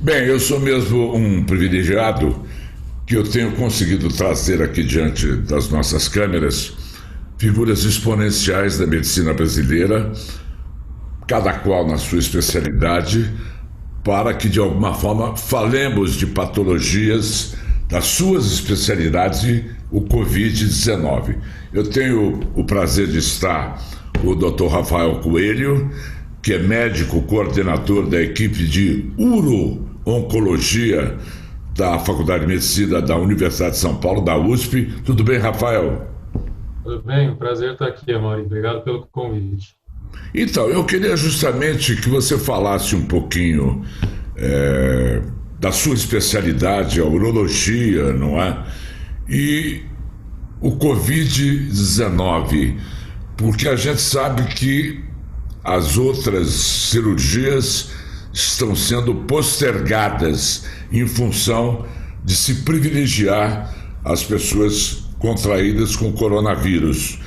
Bem, eu sou mesmo um privilegiado que eu tenho conseguido trazer aqui diante das nossas câmeras figuras exponenciais da medicina brasileira, cada qual na sua especialidade, para que de alguma forma falemos de patologias das suas especialidades e o Covid-19. Eu tenho o prazer de estar com o Dr. Rafael Coelho, que é médico coordenador da equipe de uro-oncologia da Faculdade de Medicina da Universidade de São Paulo, da USP. Tudo bem, Rafael? Tudo bem, um prazer estar aqui, Amaury. Obrigado pelo convite. Então, eu queria justamente que você falasse um pouquinho da sua especialidade, a urologia, não é? E o Covid-19, porque a gente sabe que as outras cirurgias estão sendo postergadas em função de se privilegiar as pessoas contraídas com coronavírus.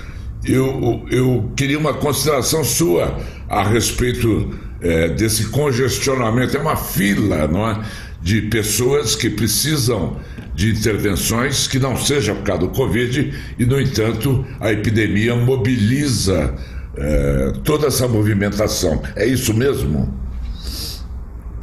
Eu queria uma consideração sua a respeito desse congestionamento. É uma fila, não é, de pessoas que precisam de intervenções que não seja por causa do Covid e, no entanto, a epidemia mobiliza toda essa movimentação. É isso mesmo?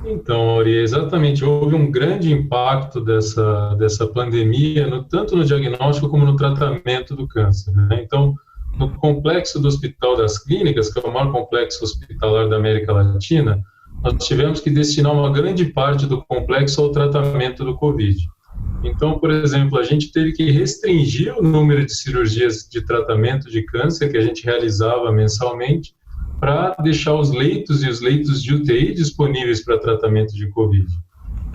Então, Amaury, exatamente. Houve um grande impacto dessa pandemia, tanto no diagnóstico como no tratamento do câncer, né? Então, no complexo do Hospital das Clínicas, que é o maior complexo hospitalar da América Latina, nós tivemos que destinar uma grande parte do complexo ao tratamento do Covid. Então, por exemplo, a gente teve que restringir o número de cirurgias de tratamento de câncer que a gente realizava mensalmente para deixar os leitos e os leitos de UTI disponíveis para tratamento de Covid.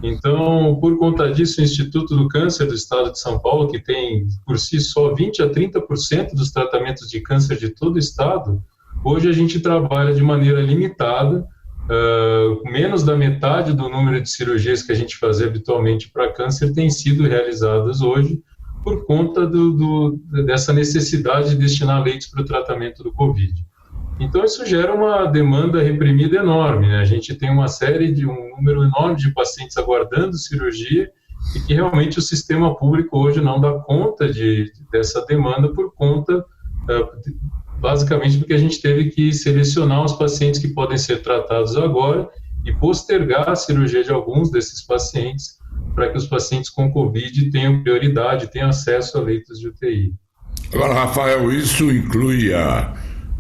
Então, por conta disso, o Instituto do Câncer do Estado de São Paulo, que tem por si só 20 a 30% dos tratamentos de câncer de todo o estado, hoje a gente trabalha de maneira limitada, menos da metade do número de cirurgias que a gente fazia habitualmente para câncer tem sido realizadas hoje por conta dessa necessidade de destinar leitos para o tratamento do Covid. Então, isso gera uma demanda reprimida enorme, né? A gente tem um número enorme de pacientes aguardando cirurgia e que realmente o sistema público hoje não dá conta dessa demanda por conta, basicamente, porque a gente teve que selecionar os pacientes que podem ser tratados agora e postergar a cirurgia de alguns desses pacientes para que os pacientes com Covid tenham prioridade, tenham acesso a leitos de UTI. Agora, Rafael, isso inclui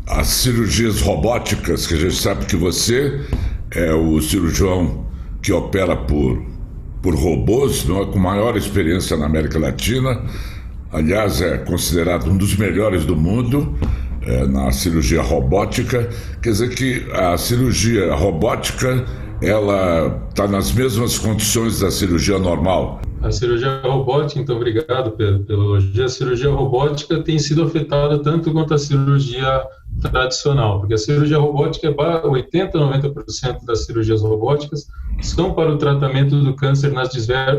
as cirurgias robóticas, que a gente sabe que você é o cirurgião que opera por robôs, não é, com maior experiência na América Latina. Aliás, é considerado um dos melhores do mundo na cirurgia robótica. Quer dizer que a cirurgia robótica, ela está nas mesmas condições da cirurgia normal. A cirurgia robótica, então, obrigado pelo elogio. A cirurgia robótica tem sido afetada tanto quanto a cirurgia tradicional, porque a cirurgia robótica, 80%, 90% das cirurgias robóticas são para o tratamento do câncer nas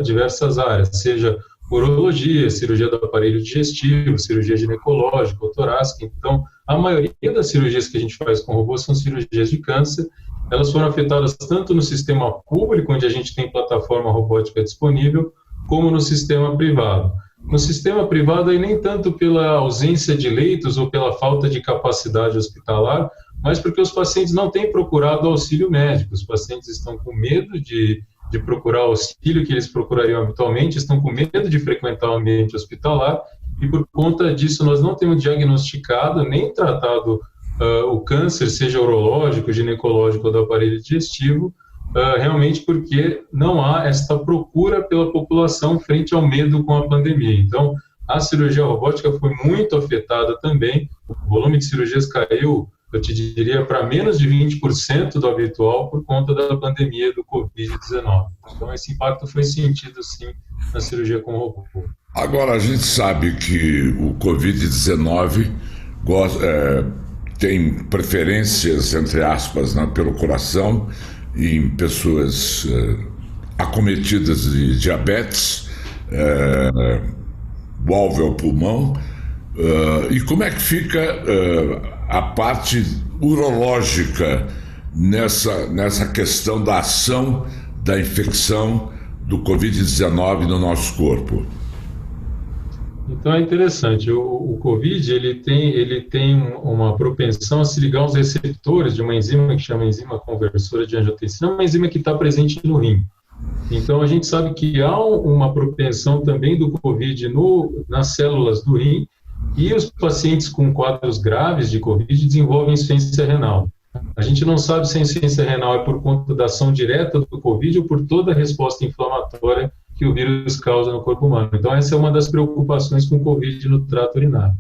diversas áreas, seja urologia, cirurgia do aparelho digestivo, cirurgia ginecológica ou torácica. Então, a maioria das cirurgias que a gente faz com robôs são cirurgias de câncer. Elas foram afetadas tanto no sistema público, onde a gente tem plataforma robótica disponível, como no sistema privado. No sistema privado, aí nem tanto pela ausência de leitos ou pela falta de capacidade hospitalar, mas porque os pacientes não têm procurado auxílio médico. Os pacientes estão com medo de procurar o auxílio que eles procurariam habitualmente, estão com medo de frequentar o ambiente hospitalar, e por conta disso nós não temos diagnosticado nem tratado o câncer, seja urológico, ginecológico ou do aparelho digestivo, realmente porque não há esta procura pela população frente ao medo com a pandemia. Então, a cirurgia robótica foi muito afetada também, o volume de cirurgias caiu, eu te diria, para menos de 20% do habitual por conta da pandemia do Covid-19. Então, esse impacto foi sentido, sim, na cirurgia com robô. Agora, a gente sabe que o Covid-19 tem preferências, entre aspas, né, pelo coração, em pessoas acometidas de diabetes, o alvo é o pulmão. E como é que fica a parte urológica nessa questão da ação da infecção do Covid-19 no nosso corpo? Então é interessante, o COVID ele tem uma propensão a se ligar aos receptores de uma enzima que chama enzima conversora de angiotensina, uma enzima que está presente no rim. Então a gente sabe que há uma propensão também do COVID nas células do rim, e os pacientes com quadros graves de COVID desenvolvem insuficiência renal. A gente não sabe se a insuficiência renal é por conta da ação direta do COVID ou por toda a resposta inflamatória que o vírus causa no corpo humano. Então, essa é uma das preocupações com o COVID no trato urinário.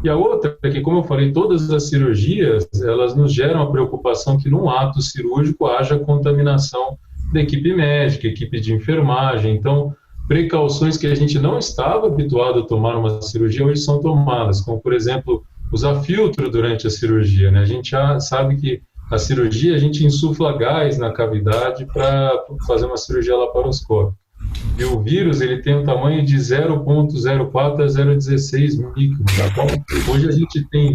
E a outra é que, como eu falei, todas as cirurgias, elas nos geram a preocupação que num ato cirúrgico haja contaminação da equipe médica, equipe de enfermagem. Então, precauções que a gente não estava habituado a tomar numa cirurgia hoje são tomadas, como, por exemplo, usar filtro durante a cirurgia, né? A gente já sabe que a cirurgia, a gente insufla gás na cavidade para fazer uma cirurgia laparoscópica. E o vírus, ele tem um tamanho de 0,04 a 0,16 microns. Então, hoje a gente tem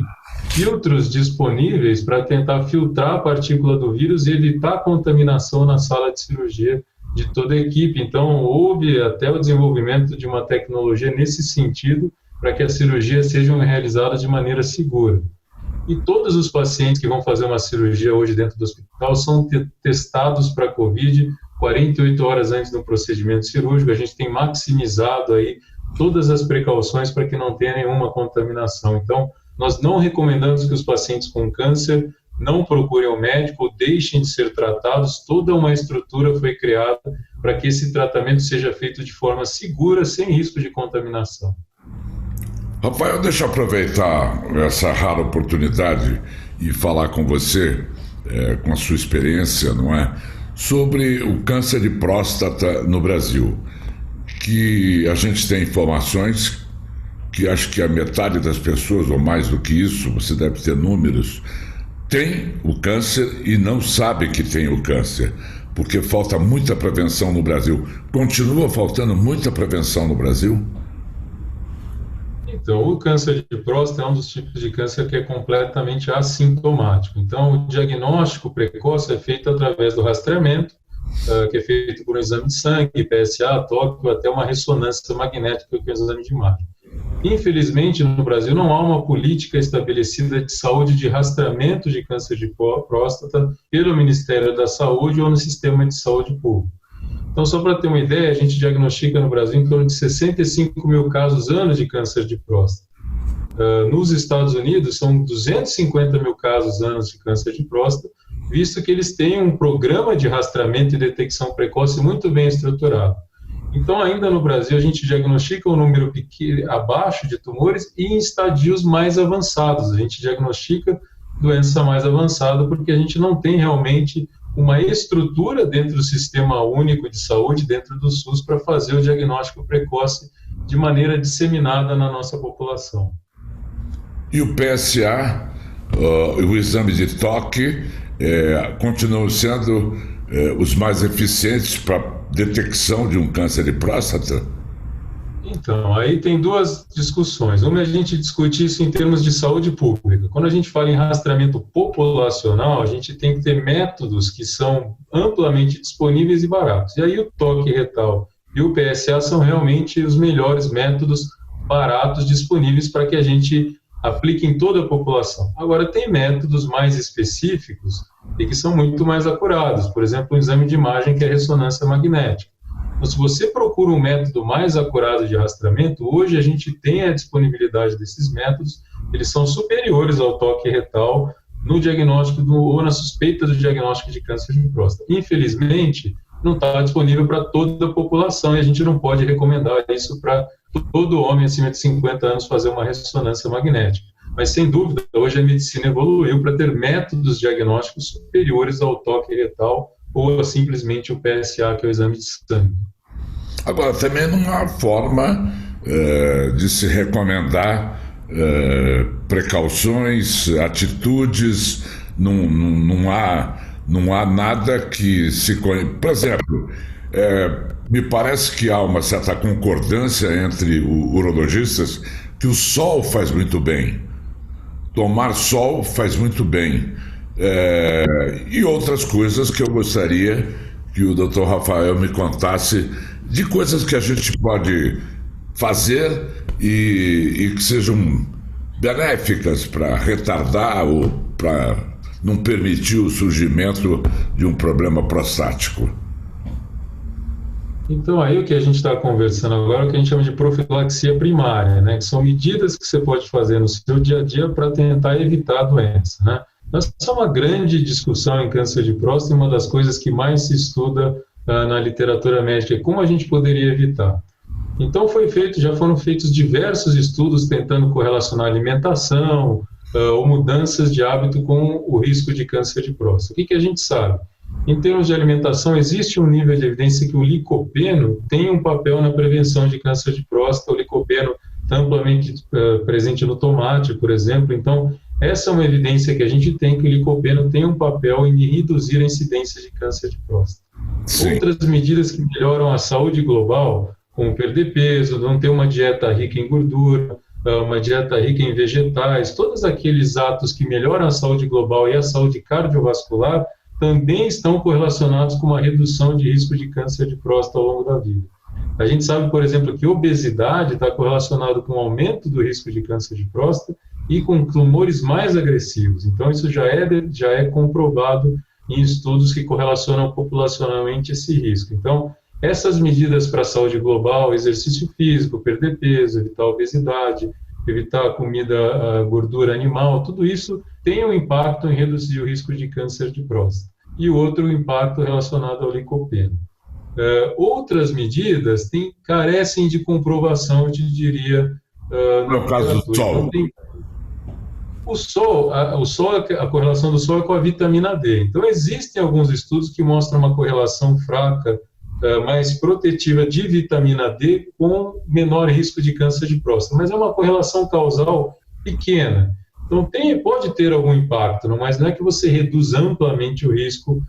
filtros disponíveis para tentar filtrar a partícula do vírus e evitar a contaminação na sala de cirurgia de toda a equipe. Então, houve até o desenvolvimento de uma tecnologia nesse sentido para que as cirurgias sejam realizadas de maneira segura. E todos os pacientes que vão fazer uma cirurgia hoje dentro do hospital são testados para COVID 48 horas antes do procedimento cirúrgico. A gente tem maximizado aí todas as precauções para que não tenha nenhuma contaminação. Então, nós não recomendamos que os pacientes com câncer não procurem o médico ou deixem de ser tratados. Toda uma estrutura foi criada para que esse tratamento seja feito de forma segura, sem risco de contaminação. Rafael, deixa eu aproveitar essa rara oportunidade e falar com você, com a sua experiência, não é? Sobre o câncer de próstata no Brasil, que a gente tem informações que acho que a metade das pessoas, ou mais do que isso, você deve ter números, tem o câncer e não sabe que tem o câncer, porque falta muita prevenção no Brasil. Continua faltando muita prevenção no Brasil? Então, o câncer de próstata é um dos tipos de câncer que é completamente assintomático. Então, o diagnóstico precoce é feito através do rastreamento, que é feito por um exame de sangue, PSA, TOC, até uma ressonância magnética, que é um exame de imagem. Infelizmente, no Brasil, não há uma política estabelecida de saúde de rastreamento de câncer de próstata pelo Ministério da Saúde ou no sistema de saúde público. Então, só para ter uma ideia, a gente diagnostica no Brasil em torno de 65 mil casos ano de câncer de próstata. Nos Estados Unidos, são 250 mil casos anos de câncer de próstata, visto que eles têm um programa de rastreamento e detecção precoce muito bem estruturado. Então, ainda no Brasil, a gente diagnostica um número pequeno, abaixo de tumores e em estadios mais avançados. A gente diagnostica doença mais avançada porque a gente não tem realmente uma estrutura dentro do Sistema Único de Saúde, dentro do SUS, para fazer o diagnóstico precoce de maneira disseminada na nossa população. E o PSA, o exame de toque, continuam sendo os mais eficientes para detecção de um câncer de próstata? Então, aí tem duas discussões. Uma é a gente discutir isso em termos de saúde pública. Quando a gente fala em rastreamento populacional, a gente tem que ter métodos que são amplamente disponíveis e baratos. E aí o toque retal e o PSA são realmente os melhores métodos baratos disponíveis para que a gente aplique em toda a população. Agora, tem métodos mais específicos e que são muito mais acurados. Por exemplo, um exame de imagem que é a ressonância magnética. Então, se você procura um método mais acurado de rastreamento, hoje a gente tem a disponibilidade desses métodos, eles são superiores ao toque retal no diagnóstico ou na suspeita do diagnóstico de câncer de próstata. Infelizmente, não está disponível para toda a população e a gente não pode recomendar isso para todo homem acima de 50 anos fazer uma ressonância magnética. Mas, sem dúvida, hoje a medicina evoluiu para ter métodos diagnósticos superiores ao toque retal ou simplesmente o PSA, que é o exame de sangue. Agora, também não há forma de se recomendar precauções, atitudes, não há nada que se... Por exemplo, me parece que há uma certa concordância entre urologistas que o sol faz muito bem, tomar sol faz muito bem, e outras coisas que eu gostaria que o Dr. Rafael me contasse de coisas que a gente pode fazer e que sejam benéficas para retardar ou para não permitir o surgimento de um problema prostático. Então, aí o que a gente está conversando agora é o que a gente chama de profilaxia primária, né? Que são medidas que você pode fazer no seu dia a dia para tentar evitar a doença, né? Essa é uma grande discussão em câncer de próstata, uma das coisas que mais se estuda na literatura médica, é como a gente poderia evitar. Então, já foram feitos diversos estudos tentando correlacionar alimentação ou mudanças de hábito com o risco de câncer de próstata. O que a gente sabe? Em termos de alimentação, existe um nível de evidência que o licopeno tem um papel na prevenção de câncer de próstata. O licopeno está amplamente presente no tomate, por exemplo. Então, essa é uma evidência que a gente tem, que o licopeno tem um papel em reduzir a incidência de câncer de próstata. Sim. Outras medidas que melhoram a saúde global, como perder peso, não ter uma dieta rica em gordura, uma dieta rica em vegetais, todos aqueles atos que melhoram a saúde global e a saúde cardiovascular também estão correlacionados com uma redução de risco de câncer de próstata ao longo da vida. A gente sabe, por exemplo, que obesidade está correlacionado com o aumento do risco de câncer de próstata e com tumores mais agressivos. Então, isso já é comprovado em estudos que correlacionam populacionalmente esse risco. Então, essas medidas para a saúde global, exercício físico, perder peso, evitar obesidade, evitar comida, gordura animal, tudo isso tem um impacto em reduzir o risco de câncer de próstata. E outro impacto relacionado ao licopeno. Outras medidas carecem de comprovação, eu te diria. No caso do sol. O sol, a correlação do sol é com a vitamina D. Então, existem alguns estudos que mostram uma correlação fraca, mais protetiva de vitamina D com menor risco de câncer de próstata, mas é uma correlação causal pequena. Então, pode ter algum impacto, mas não é que você reduz amplamente o risco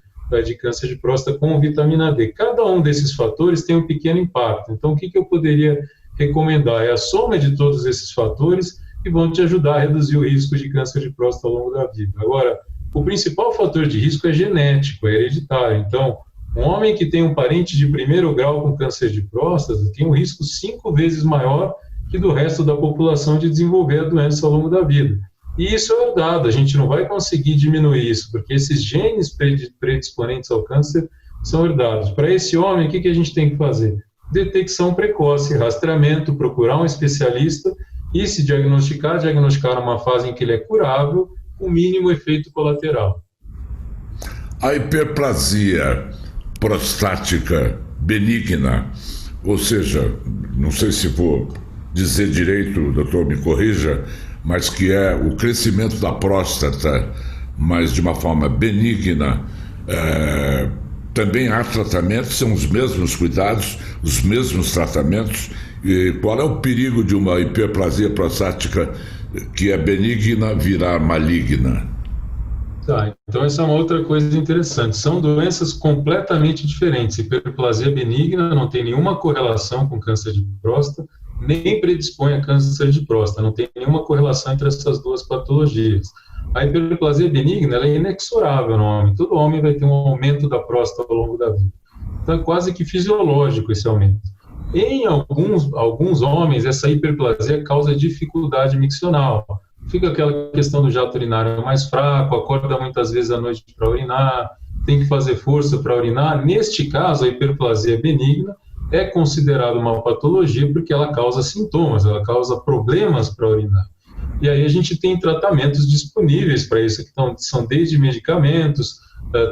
de câncer de próstata com vitamina D. Cada um desses fatores tem um pequeno impacto. Então, o que eu poderia recomendar? É a soma de todos esses fatores que vão te ajudar a reduzir o risco de câncer de próstata ao longo da vida. Agora, o principal fator de risco é genético, é hereditário. Então, um homem que tem um parente de primeiro grau com câncer de próstata tem um risco 5 vezes maior que do resto da população de desenvolver a doença ao longo da vida. E isso é herdado, a gente não vai conseguir diminuir isso, porque esses genes predisponentes ao câncer são herdados. Para esse homem, o que a gente tem que fazer? Detecção precoce, rastreamento, procurar um especialista e, se diagnosticar uma fase em que ele é curável, com mínimo efeito colateral. A hiperplasia prostática benigna, ou seja, não sei se vou dizer direito, doutor, me corrija, mas que é o crescimento da próstata, mas de uma forma benigna, também há tratamentos, são os mesmos cuidados, os mesmos tratamentos. E qual é o perigo de uma hiperplasia prostática que é benigna virar maligna? Tá, então essa é uma outra coisa interessante. São doenças completamente diferentes. Hiperplasia benigna não tem nenhuma correlação com câncer de próstata, nem predispõe a câncer de próstata, não tem nenhuma correlação entre essas duas patologias. A hiperplasia benigna ela é inexorável no homem. Todo homem vai ter um aumento da próstata ao longo da vida. Então é quase que fisiológico esse aumento. Em alguns homens, essa hiperplasia causa dificuldade miccional. Fica aquela questão do jato urinário mais fraco, acorda muitas vezes à noite para urinar, tem que fazer força para urinar. Neste caso, a hiperplasia benigna é considerada uma patologia porque ela causa sintomas, ela causa problemas para urinar. E aí a gente tem tratamentos disponíveis para isso, que são desde medicamentos,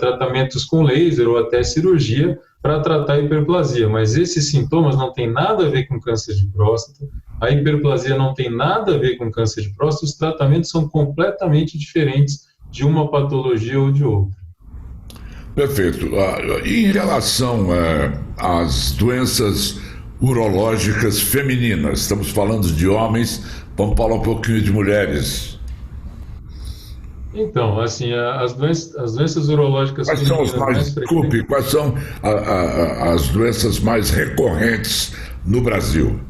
tratamentos com laser ou até cirurgia para tratar a hiperplasia. Mas esses sintomas não têm nada a ver com câncer de próstata, a hiperplasia não tem nada a ver com câncer de próstata, os tratamentos são completamente diferentes de uma patologia ou de outra. Perfeito. Em relação às doenças urológicas femininas, estamos falando de homens, vamos falar um pouquinho de mulheres. Então, assim, as doenças urológicas quais femininas são quais são as doenças mais recorrentes no Brasil?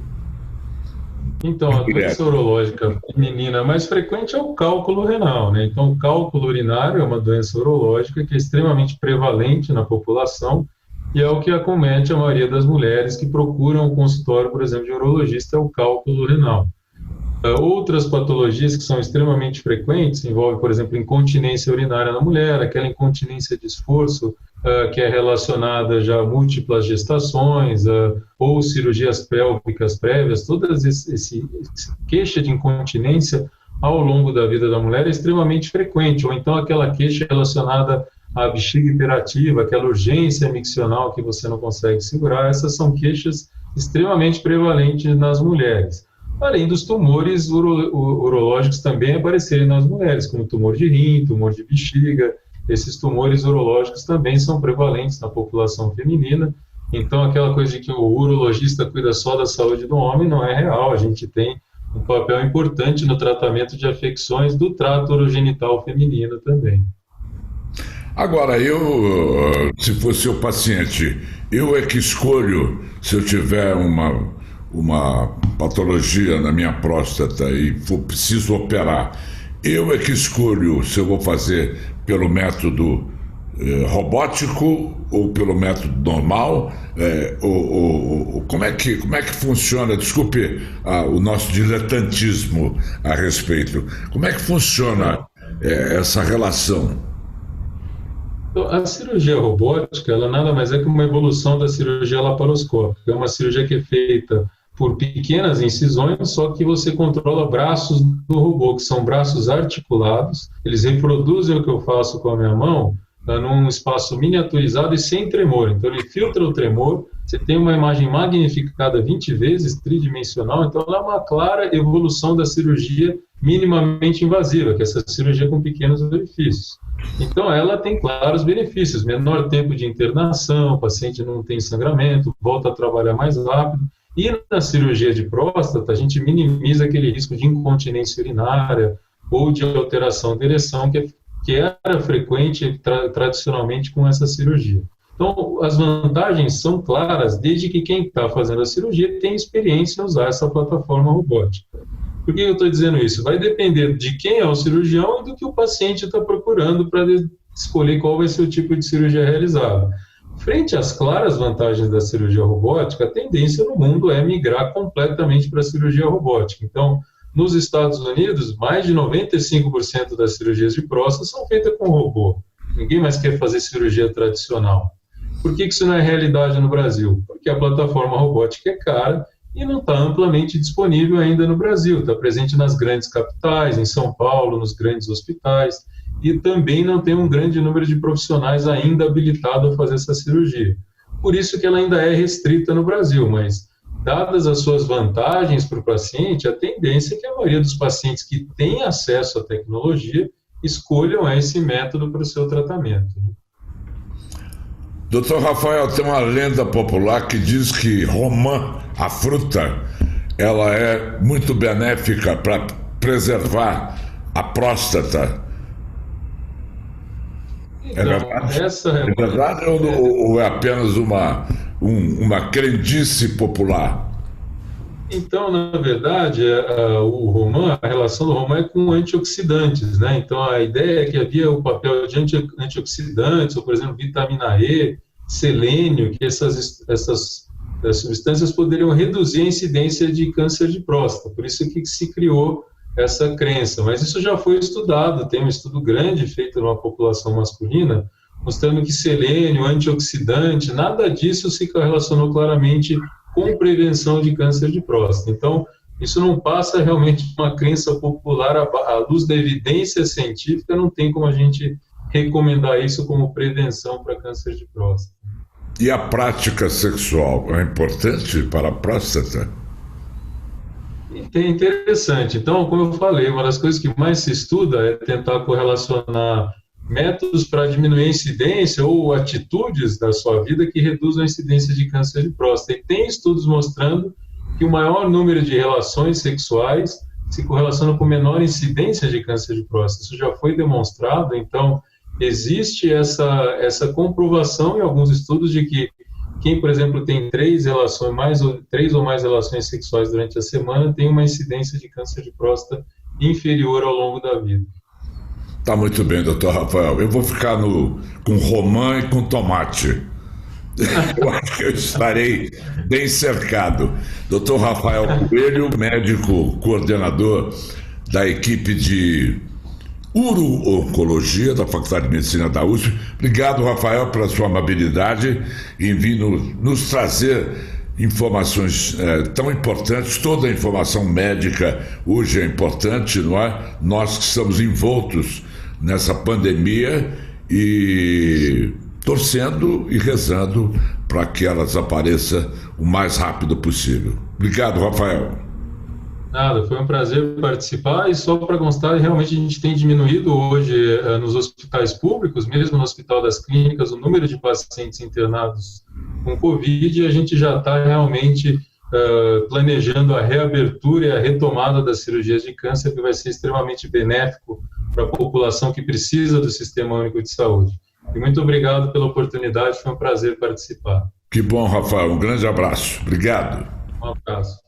Então, a doença urológica feminina mais frequente é o cálculo renal, né? Então, o cálculo urinário é uma doença urológica que é extremamente prevalente na população e é o que acomete a maioria das mulheres que procuram o consultório, por exemplo, de urologista, é o cálculo renal. Outras patologias que são extremamente frequentes envolvem, por exemplo, incontinência urinária na mulher, aquela incontinência de esforço que é relacionada já a múltiplas gestações ou cirurgias pélvicas prévias, todas esse queixa de incontinência ao longo da vida da mulher é extremamente frequente, ou então aquela queixa relacionada à bexiga hiperativa, aquela urgência miccional que você não consegue segurar, essas são queixas extremamente prevalentes nas mulheres. Além dos tumores urológicos também aparecerem nas mulheres, como tumor de rim, tumor de bexiga, esses tumores urológicos também são prevalentes na população feminina. Então, aquela coisa de que o urologista cuida só da saúde do homem não é real. A gente tem um papel importante no tratamento de afecções do trato urogenital feminino também. Agora, se fosse o paciente, eu é que escolho, se eu tiver uma patologia na minha próstata e for preciso operar, eu é que escolho se eu vou fazer pelo método robótico ou pelo método normal, como é que funciona, desculpe o nosso diletantismo a respeito, como é que funciona essa relação? Então, a cirurgia robótica, ela nada mais é que uma evolução da cirurgia laparoscópica, é uma cirurgia que é feita por pequenas incisões, só que você controla braços do robô, que são braços articulados, eles reproduzem o que eu faço com a minha mão, num espaço miniaturizado e sem tremor. Então ele filtra o tremor, você tem uma imagem magnificada 20 vezes, tridimensional, então ela é uma clara evolução da cirurgia minimamente invasiva, que é essa cirurgia com pequenos orifícios. Então ela tem claros benefícios, menor tempo de internação, o paciente não tem sangramento, volta a trabalhar mais rápido. E na cirurgia de próstata, a gente minimiza aquele risco de incontinência urinária ou de alteração de ereção, que era frequente tradicionalmente com essa cirurgia. Então, as vantagens são claras, desde que quem está fazendo a cirurgia tem experiência em usar essa plataforma robótica. Por que eu estou dizendo isso? Vai depender de quem é o cirurgião e do que o paciente está procurando para escolher qual vai ser o tipo de cirurgia realizada. Frente às claras vantagens da cirurgia robótica, a tendência no mundo é migrar completamente para a cirurgia robótica. Então, nos Estados Unidos, mais de 95% das cirurgias de próstata são feitas com robô. Ninguém mais quer fazer cirurgia tradicional. Por que isso não é realidade no Brasil? Porque a plataforma robótica é cara e não está amplamente disponível ainda no Brasil. Está presente nas grandes capitais, em São Paulo, nos grandes hospitais, e também não tem um grande número de profissionais ainda habilitados a fazer essa cirurgia. Por isso que ela ainda é restrita no Brasil, mas dadas as suas vantagens para o paciente, a tendência é que a maioria dos pacientes que têm acesso à tecnologia escolham esse método para o seu tratamento. Dr. Rafael, tem uma lenda popular que diz que romã, a fruta, ela é muito benéfica para preservar a próstata. Então, é verdade? É verdade ou é apenas uma crendice popular? Então, na verdade, a relação do romã é com antioxidantes, né? Então, a ideia é que havia o papel de antioxidantes, ou, por exemplo, vitamina E, selênio, que essas substâncias poderiam reduzir a incidência de câncer de próstata. Por isso que se criou essa crença. Mas isso já foi estudado, tem um estudo grande feito numa população masculina, mostrando que selênio, antioxidante, nada disso se relacionou claramente com prevenção de câncer de próstata. Então, isso não passa realmente de uma crença popular à luz da evidência científica, não tem como a gente recomendar isso como prevenção para câncer de próstata. E a prática sexual é importante para a próstata? É interessante. Então, como eu falei, uma das coisas que mais se estuda é tentar correlacionar métodos para diminuir a incidência ou atitudes da sua vida que reduzam a incidência de câncer de próstata. E tem estudos mostrando que o maior número de relações sexuais se correlaciona com menor incidência de câncer de próstata. Isso já foi demonstrado, então existe essa comprovação em alguns estudos de que quem, por exemplo, tem três ou mais relações sexuais durante a semana tem uma incidência de câncer de próstata inferior ao longo da vida. Tá muito bem, doutor Rafael. Eu vou ficar com romã e com tomate. Eu acho que eu estarei bem cercado. Dr. Rafael Coelho, médico coordenador da equipe de Uro-Oncologia da Faculdade de Medicina da USP. Obrigado, Rafael, pela sua amabilidade em vir nos trazer informações tão importantes. Toda a informação médica hoje é importante, não é? Nós que estamos envoltos nessa pandemia e torcendo e rezando para que ela desapareça o mais rápido possível. Obrigado, Rafael. Nada, foi um prazer participar e só para constar, realmente a gente tem diminuído hoje nos hospitais públicos, mesmo no Hospital das Clínicas, o número de pacientes internados com Covid, e a gente já está realmente planejando a reabertura e a retomada das cirurgias de câncer, que vai ser extremamente benéfico para a população que precisa do Sistema Único de Saúde. E muito obrigado pela oportunidade, foi um prazer participar. Que bom, Rafael, um grande abraço. Obrigado. Um abraço.